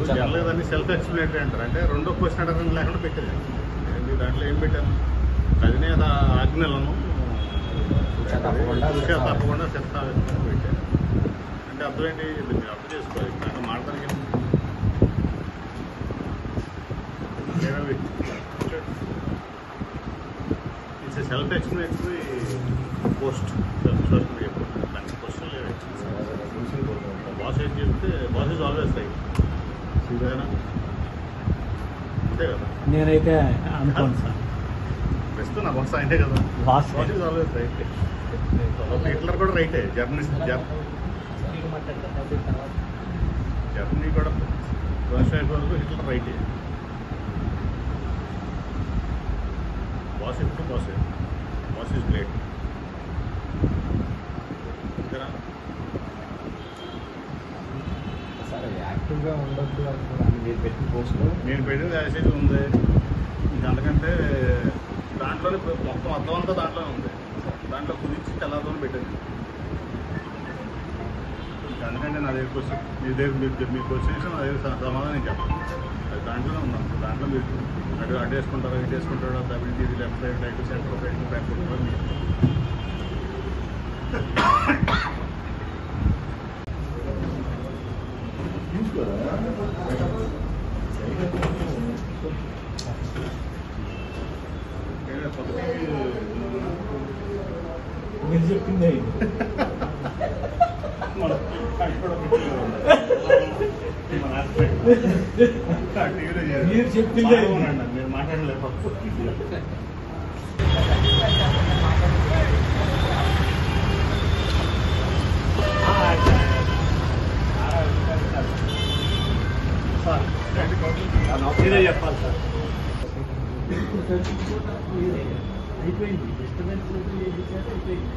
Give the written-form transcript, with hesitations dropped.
జనరల్గా దాన్ని self explanatory అంటారు. అంటే రెండో క్వశ్చన్ అడగడం లేకుండా పెట్టేది. దాంట్లో ఏం పెట్టాను, చదివేద ఆజ్ఞలను తప్పకుండా చెప్తా పెట్టాను. అంటే అర్థం ఏంటి, మీరు అర్థం చేసుకోవాలి. నాకు మాట్లాడడానికి it's self explanatory post social media post. దానికి క్వశ్చన్ లేదు. బాస్ ఏం చెప్తే బాస్ ఈజ్ ఆల్వేస్ రైట్. సీదానా అంతే కదా. నేనైతే అనుకోను సార్, ప్రస్తుతం నా బాస్ ఆయనే కదా. Boss is always right. Hitler కూడా రైటే. జర్మనీ కూడా వరకు హిట్లర్ రైటే. బాస్ ఎప్పుడు బాస్ ఈజ్ గ్రేట్. అంతేనా? సరే యాక్టివ్గా ఉండొద్దు అనుకున్నాను మీరు పెట్టిన పోస్ట్లో. నేను పెట్టిన యాసేజ్ ఉంది. అంతకంటే దాంట్లోనే మొత్తం అర్థం అంతా దాంట్లోనే ఉంది. దాంట్లో కుదించి తెల్లారితో పెట్టింది. అందుకంటే నా దగ్గర క్వశ్చన్ మీ క్వశ్చన్స్ నా దగ్గర సమాధానం నేను చెప్పాను. అది దాంట్లోనే ఉన్నాను. దాంట్లో మీరు అటు వేసుకుంటారా, ఇటు వేసుకుంటారా, WT left side, right centre, right back కొట్టుకోవాలి. మీరు చెప్పింది మీరు చెప్పింది మీరు మాట్లాడలేదు. ఇదే చెప్పాలి సార్. అయిపోయింది. డిస్టర్బెన్స్ అయిపోయింది.